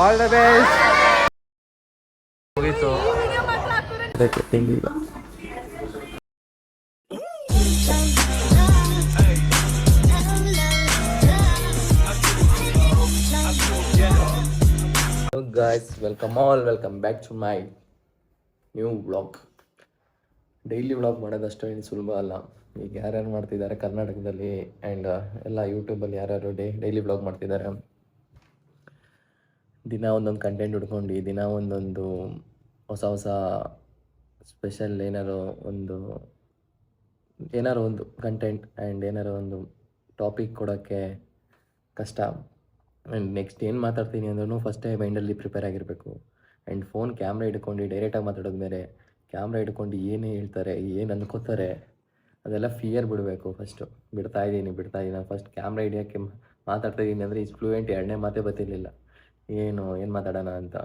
All the best. ಮುಗೀತು ತಿಂಗಿಲ್ಲ. Guys welcome back to my new vlog. Daily vlog ಮಾಡೋದಷ್ಟು ಏನು ಸುಲಭ ಅಲ್ಲ. ಈಗ ಯಾರ್ಯಾರು ಮಾಡ್ತಿದ್ದಾರೆ ಕರ್ನಾಟಕದಲ್ಲಿ ಆ್ಯಂಡ್ ಎಲ್ಲ ಯೂಟ್ಯೂಬಲ್ಲಿ ಯಾರ್ಯಾರು ಡೈಲಿ ವ್ಲಾಗ್ ಮಾಡ್ತಿದ್ದಾರೆ, ದಿನ ಒಂದೊಂದು ಕಂಟೆಂಟ್ ಹುಡ್ಕೊಂಡು ದಿನ ಒಂದೊಂದು ಹೊಸ ಸ್ಪೆಷಲ್ ಏನಾರು ಒಂದು ಕಂಟೆಂಟ್ ಆ್ಯಂಡ್ ಏನಾರು ಒಂದು ಟಾಪಿಕ್ ಕೊಡೋಕ್ಕೆ ಕಷ್ಟ. ಆ್ಯಂಡ್ ನೆಕ್ಸ್ಟ್ ಏನು ಮಾತಾಡ್ತೀನಿ ಅಂದ್ರೂ ಫಸ್ಟೇ ಮೈಂಡಲ್ಲಿ ಪ್ರಿಪೇರ್ ಆಗಿರಬೇಕು. ಆ್ಯಂಡ್ ಫೋನ್ ಕ್ಯಾಮ್ರಾ ಹಿಡ್ಕೊಂಡು ಡೈರೆಕ್ಟಾಗಿ ಮಾತಾಡೋದು ಬೇರೆ, ಕ್ಯಾಮ್ರಾ ಹಿಡ್ಕೊಂಡು ಏನೇ ಹೇಳ್ತಾರೆ, ಏನು ಅಂದ್ಕೋತಾರೆ, ಅದೆಲ್ಲ ಫಿಯರ್ ಬಿಡಬೇಕು. ಫಸ್ಟು ಬಿಡ್ತಾಯಿದ್ದೀನಿ ನಾನು ಫಸ್ಟ್ ಕ್ಯಾಮ್ರಾ ಹಿಡಿಯೋಕ್ಕೆ ಮಾತಾಡ್ತಾಯಿದ್ದೀನಿ ಅಂದರೆ ಇಷ್ಟು ಫ್ಲೂಯೆಂಟ್ ಎರಡನೇ ಮಾತೇ ಬರ್ತಿರ್ಲಿಲ್ಲ. ಏನು ಮಾತಾಡೋಣ ಅಂತ,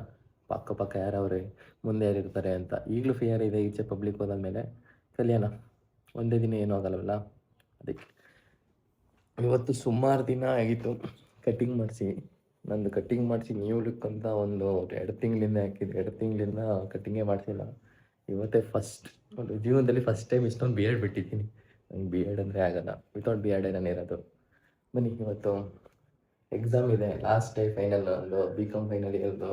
ಪಕ್ಕ ಯಾರವ್ರೆ, ಮುಂದೆ ಯಾರಿರ್ತಾರೆ ಅಂತ. ಈಗಲೂ ಫಿಯರ್ ಇದೆ. ಈಚೆ ಪಬ್ಲಿಕ್ ಹೋದಾದ್ಮೇಲೆ ಕಲಿಯೋಣ, ಒಂದೇ ದಿನ ಏನೂ ಆಗಲ್ಲವಲ್ಲ. ಅದಕ್ಕೆ ಇವತ್ತು ಸುಮಾರು ದಿನ ಆಗಿತ್ತು ಕಟ್ಟಿಂಗ್ ಮಾಡಿಸಿ. ನಂದು ಕಟ್ಟಿಂಗ್ ಮಾಡಿಸಿ ನ್ಯೂ ಲುಕ್ ಅಂತ ಒಂದು 2 ತಿಂಗಳಿಂದ ಹಾಕಿದ್ದು. 2 ತಿಂಗಳಿಂದ ಕಟ್ಟಿಂಗೇ ಮಾಡಿಸಿಲ್ಲ. ಇವತ್ತೇ ಜೀವನದಲ್ಲಿ ಫಸ್ಟ್ ಟೈಮ್ ಇಷ್ಟೊಂದು ಬಿಯರ್ಡ್ ಬಿಟ್ಟಿದ್ದೀನಿ. ನಂಗೆ ಬಿಯರ್ಡ್ ಅಂದರೆ ಆಗೋಲ್ಲ, ವಿತೌಟ್ ಬಿಯರ್ಡೇ ನಾನು ಇರೋದು. ಬನ್ನಿ, ಇವತ್ತು ಎಕ್ಸಾಮ್ ಇದೆ, ಲಾಸ್ಟ್ ಡೇ ಫೈನಲ್. ಒಂದು BCom ಫೈನಲ್ ಇರೋದು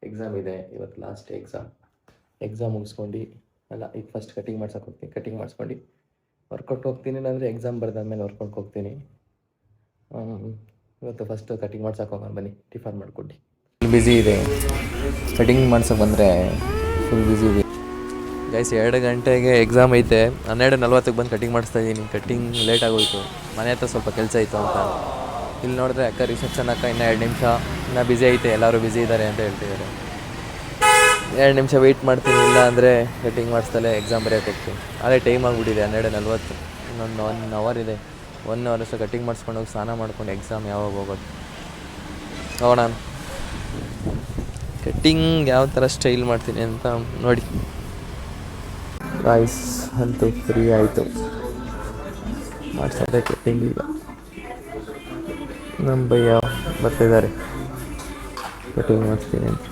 ಎಕ್ಸಾಮ್ ಇದೆ ಇವತ್ತು, ಲಾಸ್ಟ್ ಡೇ ಎಕ್ಸಾಮ್ ಮುಗಿಸ್ಕೊಂಡು ಈಗ ಫಸ್ಟ್ ಕಟ್ಟಿಂಗ್ ಮಾಡ್ಸೋಕೆ ಹೋಗ್ತೀನಿ. ಕಟ್ಟಿಂಗ್ ಮಾಡಿಸ್ಕೊಂಡು ವರ್ಕೌಟ್ ಹೋಗ್ತೀನಿ, ಅಂದರೆ ಎಕ್ಸಾಮ್ ಬರೆದಾದ್ಮೇಲೆ ವರ್ಕೌಟ್ ಹೋಗ್ತೀನಿ. ಇವತ್ತು ಫಸ್ಟ್ ಕಟ್ಟಿಂಗ್ ಮಾಡ್ಸೋಕೆ ಹೋಗೋಣ. ಬನ್ನಿ, ಟಿಫನ್ ಮಾಡ್ಕೊಂಡು. ಫುಲ್ ಬ್ಯುಸಿ ಇದೆ, ಕಟ್ಟಿಂಗ್ ಮಾಡ್ಸೋಕೆ ಬಂದರೆ ಫುಲ್ ಬ್ಯುಸಿ ಇದೆ ಗೈಸ್. 2 ಗಂಟೆಗೆ ಎಕ್ಸಾಮ್ ಐತೆ, 12:40ಕ್ಕೆ ಬಂದು ಕಟ್ಟಿಂಗ್ ಮಾಡಿಸ್ತಾ ಇದ್ದೀನಿ. ಕಟ್ಟಿಂಗ್ ಲೇಟ್ ಆಗೋಯ್ತು, ಮನೆ ಹತ್ರ ಸ್ವಲ್ಪ ಕೆಲಸ ಇತ್ತು ಅಂತ. ಇಲ್ಲಿ ನೋಡಿದ್ರೆ ರಿಸೆಪ್ಷನ್ ಇನ್ನೂ 2 ನಿಮಿಷ, ಇನ್ನೂ ಬ್ಯುಸಿ ಐತೆ, ಎಲ್ಲರೂ ಬ್ಯುಸಿ ಇದ್ದಾರೆ ಅಂತ ಹೇಳ್ತಿದ್ದಾರೆ. 2 ನಿಮಿಷ ವೆಯ್ಟ್ ಮಾಡ್ತೀನಿ, ಇಲ್ಲ ಅಂದರೆ ಕಟ್ಟಿಂಗ್ ಮಾಡಿಸ್ದಲೇ ಎಕ್ಸಾಮ್ ಬರೆಯೋಕೆ ಹೋಗ್ತೀನಿ. ಅದೇ ಟೈಮ್ ಆಗಿಬಿಟ್ಟಿದೆ 12:40. ಇನ್ನೊಂದು 1 ಅವರ್ ಇದೆ. 1 ಅವರ್ ಅಷ್ಟು ಕಟ್ಟಿಂಗ್ ಮಾಡಿಸ್ಕೊಂಡು ಹೋಗಿ ಸ್ನಾನ ಮಾಡ್ಕೊಂಡು ಎಕ್ಸಾಮ್ ಯಾವಾಗ ಹೋಗೋದು ನೋಡೋಣ. ಕಟ್ಟಿಂಗ್ ಯಾವ ಥರ ಸ್ಟೈಲ್ ಮಾಡ್ತೀನಿ ಅಂತ ನೋಡಿ. ರೈಸ್ ಅಂತೂ ಫ್ರೀ ಆಯಿತು, ಮಾಡ್ಸೋದೇ ಕಟ್ಟಿಂಗ್. ಈಗ ನಮ್ಮ ಭಯ್ಯ ಬರ್ತಿದ್ದಾರೆ, ಕಟ್ಟಿಂಗ್ ಮಾಡಿಸ್ತೀನಿ ಅಂತ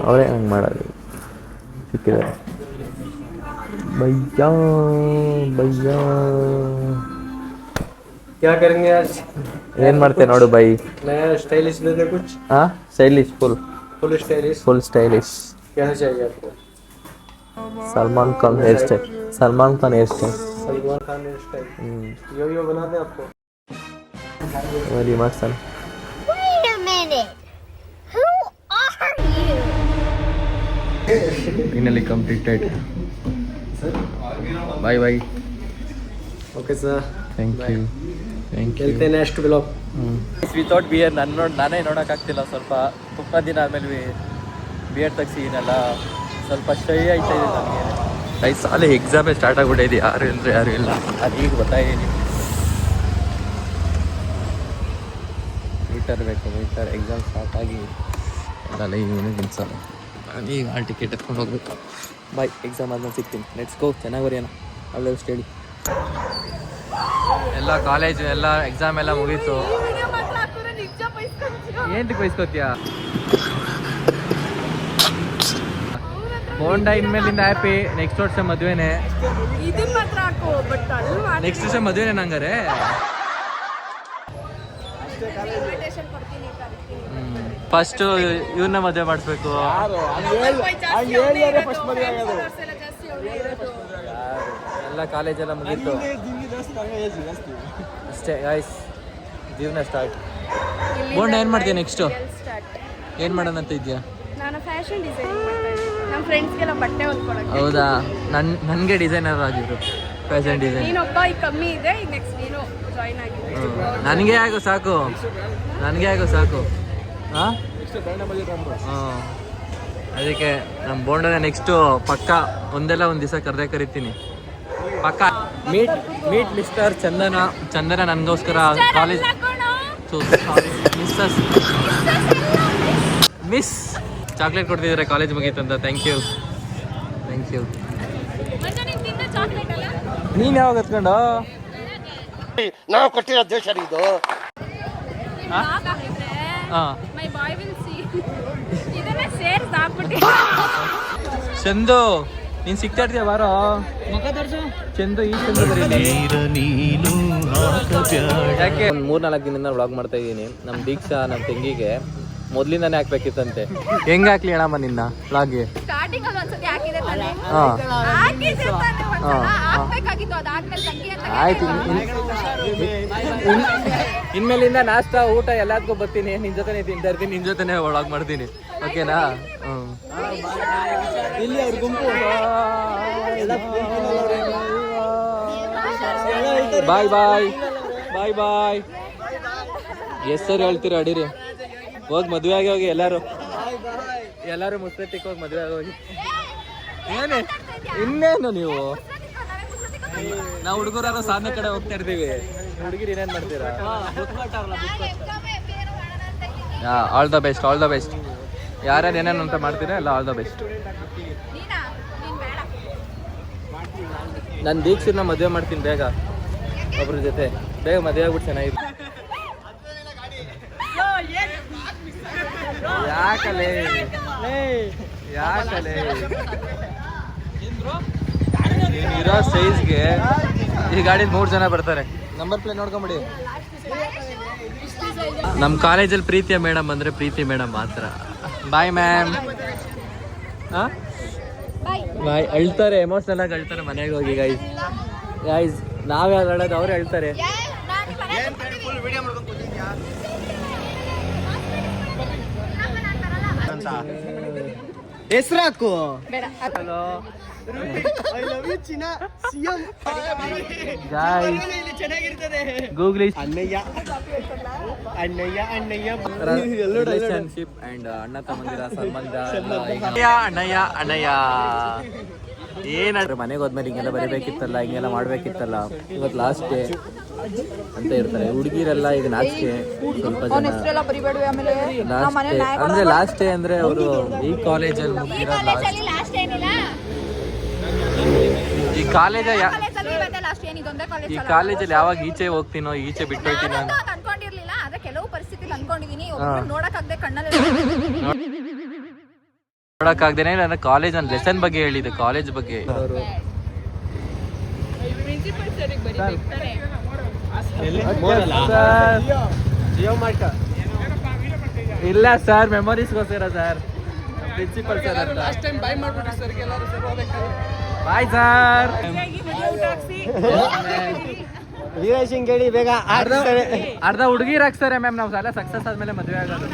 ಅವರೇ ಹಂಗೆ ಮಾಡೋದು. ಸಿಕ್ಕಿದ್ದಾರೆ ಭಯ್ಯ. क्या करेंगे आज? ಏನು ಮಾಡ್ತೆ ನೋಡು ಬೈ. नया स्टाइलिश दे दे कुछ. हाँ, स्टाइलिश, फुल स्टाइलिश. कैसा चाहिए आपको? Salman Khan hair style. Salman Khan hair style. यो बना दे आपको. Very much son. Wait a minute. Who are you? Finally completed. Bye. Okay sir. Thank you. मिलते हैं नेक्स्ट ब्लॉग. ವಿತೌಟ್ ಬಿಯರ್ ನಾನೇ ನೋಡೋಕ್ಕಾಗ್ತಿಲ್ಲ. ಸ್ವಲ್ಪ ತುಂಬ ದಿನ ಆದಮೇಲೆ ಬಿಯರ್ ತೆಗ್ಸಿದ್ದೀನಲ್ಲ, ಸ್ವಲ್ಪ ಶೈ ಆಯ್ತಾ ಇದೆ ನನಗೆ. ಸಾಲೆ ಎಕ್ಸಾಮೇ ಸ್ಟಾರ್ಟ್ ಆಗಿಬಿಟ್ಟಿದೆ, ಯಾರು ಇಲ್ಲ. ನಾನು ಈಗ ಬರ್ತಾಯಿದ್ದೀನಿ. ಮೀಟರ್ ಎಕ್ಸಾಮ್ ಸ್ಟಾರ್ಟ್ ಆಗಿ ಎಲ್ಲ ಏನು ಕೆಲಸ. ಈಗ ಹಾಲ್ ಟಿಕೆಟ್ ಎತ್ಕೊಂಡು ಹೋಗ್ಬೇಕು. ಬಾಯ್, ಎಕ್ಸಾಮ್ ಆದ್ಮೇಲೆ ಸಿಗ್ತೀನಿ. Let's go. ಚೆನ್ನಾಗಿ ಬರೆಯೋಣ, ಅಲ್ಲೇ ಸ್ಟಡಿ. ಎಲ್ಲ ಕಾಲೇಜು ಎಲ್ಲ ಎಕ್ಸಾಮ್ ಎಲ್ಲ ಮುಗೀತು. ಏನು ಬೈಸ್ಕೋತೀಯ? ಹೋಂಡ ಇನ್ಮೇಲಿಂದ ಹ್ಯಾಪಿ. ನೆಕ್ಸ್ಟ್ ವರ್ಷ ಮದುವೆನೇ. ನೆಕ್ಸ್ಟ್ ವರ್ಷ ಮದುವೆನೇ ನಂಗಾರೆ. ಫಸ್ಟು ಇವ್ರನ್ನ ಮದುವೆ ಮಾಡಿಸ್ಬೇಕು. ಎಲ್ಲ ಕಾಲೇಜೆಲ್ಲ ಮುಗೀತು ಅಷ್ಟೇ ಗೈಸ್, ಜೀವನ ಸ್ಟಾರ್ಟ್. ಬೋಂಡ ಏನು ಮಾಡ್ತೀಯ ನೆಕ್ಸ್ಟು? ಏನು ಮಾಡೋಣ ಅಂತ ಇದೆಯಾ? ನಾನು ಫ್ಯಾಷನ್ ಡಿಸೈನಿಂಗ್ ಮಾಡ್ತಾ ಇದ್ದೀನಿ. ನಮ್ಮ ಫ್ರೆಂಡ್ಸ್ಗೆಲ್ಲ ಬಟ್ಟೆ ಹೊಲ್ಕೊಳಕ್ಕೆ. ಹೌದಾ? ನನಗೆ ಡಿಸೈನರ್ ಆಗಿದ್ರು, ಫ್ಯಾಷನ್ ಡಿಸೈನ್. ನೀನೊಬ್ಬ ಈಗ ಕಮ್ಮಿ ಇದೆ, ಈಗ ನೆಕ್ಸ್ಟ್ ನೀನು ಜಾಯಿನ್ ಆಗಿದ್ದೀನಿ. ನನಗೆ ಆಗೋ ಸಾಕು ಹಾಂ. ಅದಕ್ಕೆ ನಮ್ಮ ಬೋಂಡನ ನೆಕ್ಸ್ಟು ಪಕ್ಕ ಒಂದೆಲ್ಲ ಒಂದು ದಿವಸ ಕರಿತೀನಿ ಪಕ್ಕ. ಮೀಟ್ ಮಿಸ್ಟರ್ ಚಂದನ ನನಗೋಸ್ಕರ ಕಾಲೇಜ್ ಮಿಸ್ ಚಾಕ್ಲೇಟ್ ಕೊಡ್ತಿದ್ದಾರೆ ಕಾಲೇಜ್ ಮುಗೀತಂತ. Thank you. ನೀನು ಯಾವಾಗ ಹತ್ಕೊಂಡು? ನಾವು ಕೊಟ್ಟಿರೋ ದೇಶ ಇದು. ಹಾಂ, My boy will see. ಇದನ್ನ ಸೇರ್ಸ್ ಹಾಕ್ಬಿಟ್ಟು ಚಂದು ನೀನ್ ಸಿಗ್ತಾ ಇರ್ತೀಯ ಬಾರೋ ಚಂದು ಈ ಚಂದು ಯಾಕೆ ಒಂದು 3-4 ದಿನದಿಂದ ವ್ಲಾಗ್ ಮಾಡ್ತಾ ಇದ್ದೀನಿ. ನಮ್ಮ ದೀಕ್ಷಾ ನಮ್ಮ ತಂಗಿಗೆ ಮೊದ್ಲಿಂದಾನೇ ಹಾಕ್ಬೇಕಿತ್ತಂತೆ. ಹೆಂಗ್ ಹಾಕ್ಲಿ ಹೇಳಮ್ಮ ನಿನ್ನ ವ್ಲಾಗ್ಗೆ? ಸ್ಟಾರ್ಟಿಂಗ್ ಅಲ್ಲಿ ಒಂದ್ಸತಿ ಹಾಕಿದೆ ತಾನೆ, ಹಾ ಹಾಕಿದ್ದೆ ತಾನೆ ಒಂದ್ಸಲ, ಹಾಕ್ಬೇಕಾಗಿತ್ತು. ಅದಾದ್ಮೇಲೆ ತಂಗಿ ಅಂತ ಆಯ್ತು. ಇನ್ಮೇಲಿಂದ ನಾಷ್ಟ ಊಟ ಎಲ್ಲದಕ್ಕೂ ಬರ್ತೀನಿ, ನಿನ್ ಜೊತೆನೆ ತಿಂತಾ ಇರ್ತೀನಿ, ನಿನ್ ಜೊತೆನೆ ವ್ಲಾಗ್ ಮಾಡ್ತೀನಿ. ಓಕೆನಾ? ಇಲ್ಲಿ ಅವ್ರ ಗುಂಪು ಬಾಯ್ ಬಾಯ್ ಬಾಯ್ ಬಾಯ್. ಎಸ್ ಸರ್ ಹೇಳ್ತೀರ ಅಡಿರಿ. ಹೋಗಿ ಮದುವೆ ಆಗಿ ಹೋಗಿ ಎಲ್ಲರೂ ಮುಸ್ಸೆಟ್ಟಿಗೆ ಹೋಗಿ ಮದುವೆ ಆಗಿ ಹೋಗಿ. ಏನೇ ಇನ್ನೇನು ನೀವು? ನಾವು ಹುಡುಗರಾರು ಸಾಧನೆ ಕಡೆ ಹೋಗ್ತಾ ಇರ್ತೀವಿ, ಹುಡುಗಿರು ಏನೇನು ಮಾಡ್ತೀರಾ? All the best, all the best. ಯಾರ್ಯಾರು ಏನೇನು ಅಂತ ಮಾಡ್ತೀರಾ ಎಲ್ಲ ಆಲ್ ದ ಬೆಸ್ಟ್. ನಾನು ದೀಕ್ಷಿನ ಮದುವೆ ಮಾಡ್ತೀನಿ ಬೇಗ, ಒಬ್ರ ಜೊತೆ ಬೇಗ ಮದುವೆ ಆಗ್ಬಿಟ್ಟು ಚೆನ್ನಾಗಿದೆ. ಯಾಕಲೇ ಇರೋ ಸೈಜ್ಗೆ ಈ ಗಾಡಿಲಿ 3 ಜನ ಬರ್ತಾರೆ. ನಂಬರ್ ಪ್ಲೇಟ್ ನೋಡ್ಕೊಂಬಿಡಿ. ನಮ್ಮ ಕಾಲೇಜಲ್ಲಿ ಪ್ರೀತಿಯ ಮೇಡಮ್ ಅಂದರೆ ಪ್ರೀತಿ ಮೇಡಮ್ ಮಾತ್ರ. Bye ma'am. ಬಾಯ್. ಅಳ್ತಾರೆ, ಎಮೋಷ್ನಲ್ ಆಗಿ ಅಳ್ತಾರೆ ಮನೆಗೆ ಹೋಗಿ. ಗೈಸ್ ನಾವೇ ಅಳೋದು, ಅವ್ರು ಹೇಳ್ತಾರೆ. ಹೆಸರು ಹಾಕು. ಹಲೋ ಐ ಲವ್ ಯು ಚಿನ್ನ ಸಿಎಂ. ಗೈಸ್ ಚೆನ್ನಾಗಿರ್ತದೆ. ಗೂಗಲ್ ಅಣ್ಣಯ್ಯ ರಿಲೇಶನ್ಶಿಪ್ ಅಂಡ್ ಅಣ್ಣ ತಮ್ಮಂದಿರ ಸಂಬಂಧ ಅಣ್ಣಯ್ಯ ಏನಾದ್ರೆ ಮನೆಗೆ ಹೋದ್ಮೇಲೆ ಹಿಂಗೆಲ್ಲ ಬರೀಬೇಕಿತ್ತಲ್ಲ, ಹಿಂಗೆಲ್ಲ ಮಾಡ್ಬೇಕಿತ್ತಲ್ಲ, ಇವತ್ತು ಲಾಸ್ಟ್ ಡೇ ಅಂತ ಇರ್ತಾರೆ ಹುಡುಗಿರೆಲ್ಲ. ಈಗ ನಾಚಿಕೆ ಸ್ವಲ್ಪ ಜನ ಲಾಸ್ಟ್ ಡೇ ಅಂದ್ರೆ ಲಾಸ್ಟ್ ಡೇ ಅಂದ್ರೆ ಅವರು ಈ ಕಾಲೇಜಲ್ಲಿ ಮುಗಿರೋ ಲಾಸ್ಟ್ ಈ ಕಾಲೇಜಲ್ಲಿ ಯಾವಾಗ ಈಚೆ ಹೋಗ್ತೀನೋ, ಈಚೆ ಬಿಟ್ಟು ಹೋಗ್ತೀನೋ ಅನ್ಕೊಂಡಿರ್ಲಿಲ್ಲ. ಆದ್ರೆ ಕೆಲವು ಪರಿಸ್ಥಿತಿಲಿ ಅನ್ಕೊಂಡಿದೀನಿ, ನೋಡಕ್ಕಾಗದೆ ಕಣ್ಣಲ್ಲಿ ನೋಡಕ್ಕಾಗ್ದೇನೆ. ನನ್ನ ಕಾಲೇಜ್ ನನ್ನ ಲೆಸನ್ ಬಗ್ಗೆ ಹೇಳಿದೆ, ಕಾಲೇಜ್ ಬಗ್ಗೆ. ಇಲ್ಲ ಸರ್, ಮೆಮೊರೀಸ್ಗೋಸ್ಕರ ಸರ್. ಪ್ರಿನ್ಸಿಪಲ್ ಸರ್ ಅಂತ ಬಾಯ್ ಸರ್. ವೀರೇಶನ್ ಕೇಳಿ ಬೇಗ ಅರ್ಧ ಹುಡುಗಿರ್ ಹಾಕ್ತಾರೆ ಮ್ಯಾಮ್. ನಾವು ಎಲ್ಲ ಸಕ್ಸಸ್ ಆದ್ಮೇಲೆ ಮದುವೆ ಆಗೋದು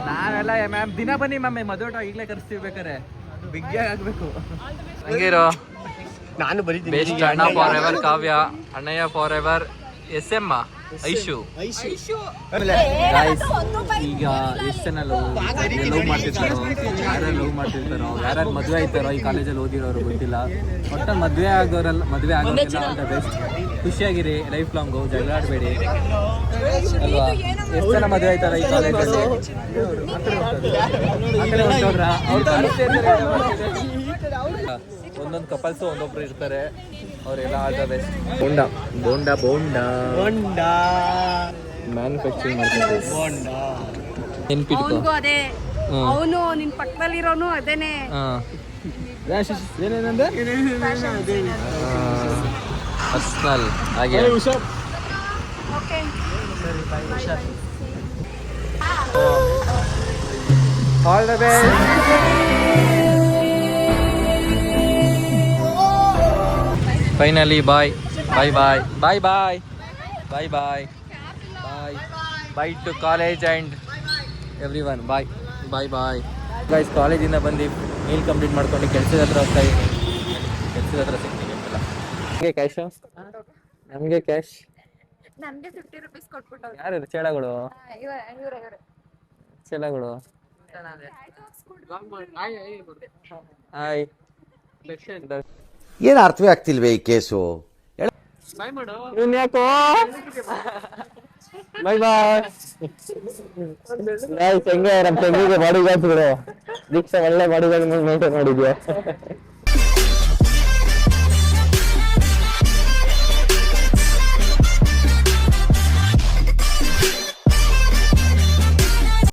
ನಾವೆಲ್ಲ. ಮ್ಯಾಮ್ ದಿನ ಬನ್ನಿ ಮ್ಯಾಮ್, ಮದುವೆ ಈಗಲೇ ಕರ್ಸ್ತೀವಿ ಬೇಕಾರೆ, ಬಿಗ್ಗಿ ಆಗ್ಬೇಕು. ಹಂಗಿರೋ ನಾನು ಬರೀತೀನಿ. ಬೆಸ್ಟ್ ಅಣ್ಣ ಫಾರ್ ಎವರ್ ಕಾವ್ಯ, ಅಣ್ಣಯ್ಯ forever SM Aishu. Guys ಈಗ ಎಷ್ಟು ಜನ ಲವ್ ಮಾಡ್ತಿರ್ತಾರೋ, ಯಾರು ಯಾರು ಮದುವೆ ಆಯ್ತಾರೋ ಈ ಕಾಲೇಜಲ್ಲಿ ಓದಿರೋರು ಗೊತ್ತಿಲ್ಲ. ಒಟ್ಟು ಮದುವೆ ಆಗೋರೆಲ್ಲ ಅಂತ ಬೆಸ್ಟ್. ಖುಷಿಯಾಗಿರಿ ಲೈಫ್ ಲಾಂಗು, ಜಗಳಾಡಬೇಡಿ ಅಲ್ವಾ. ಎಷ್ಟು ಜನ ಮದುವೆ ಆಯ್ತಾರ ಈ ಕಾಲೇಜಲ್ಲಿ? ಒಂದೊಂದು ಕಪಲ್ಸು ಒಂದೊಬ್ರು ಇರ್ತಾರೆ, ಅವರೆಲ್ಲ all the best. Bonda manufacturing ಮಾಡ್ತಾರೆ. ನೆನ್ಪಿಟ್ಕೋ. ಅದೇ ಅವನು ನಿನ್ ಪಕ್ಕದಲ್ಲಿರೋನು ಅದೇನೆ. ಏನೇನಂದ್ರೆ ಪರ್ಸನಲ್ ಹಾಗೆ. All the best. Finally bye bye bye bye bye bye bye bye bye to college and everyone. Bye bye bye guys. ಕಾಲೇಜಿಂದ ಬಂದು ಮೀಲ್ ಕಂಪ್ಲೀಟ್ ಮಾಡ್ಕೊಂಡು ಕೆಲಸದ ಹತ್ರ ಹೋಗ್ತಾ ಇದ್ದೀನಿ. ಕೆಲಸದ ಹತ್ರ ಸಿಗ್ತೀನಿ ಅಂತೆಲ್ಲ. ನಮಗೆ ಕ್ಯಾಶು, ನಮಗೆ ಕ್ಯಾಶ್. ನನ್ಗೆ 50 ರೂಪೀಸ್ ಕೊಟ್ಬಿಟ್ಟು ಯಾರು ಚೇಳಗಳು? ಚೇಳಗಳು. ಹಾಯ್. ಏನು ಅರ್ಥವೇ ಆಗ್ತಿಲ್ವೇ ಈ ಕೇಸು? ಯಾಕೋ ಬಾಯ್ ಬಾಯ್. ಹೆಂಗೆ ನಮ್ಮ ತಂಗಿಗೆ ಬಾಡಿ ಗಾರ್ಡ್ಸ್ಗಳು. ದೀಕ್ಷಾ ಒಳ್ಳೆ ಬಾಡಿ ಗಾರ್ಡ್ ಮೇಂಟೈನ್ ಮಾಡಿದ್ಯಾ?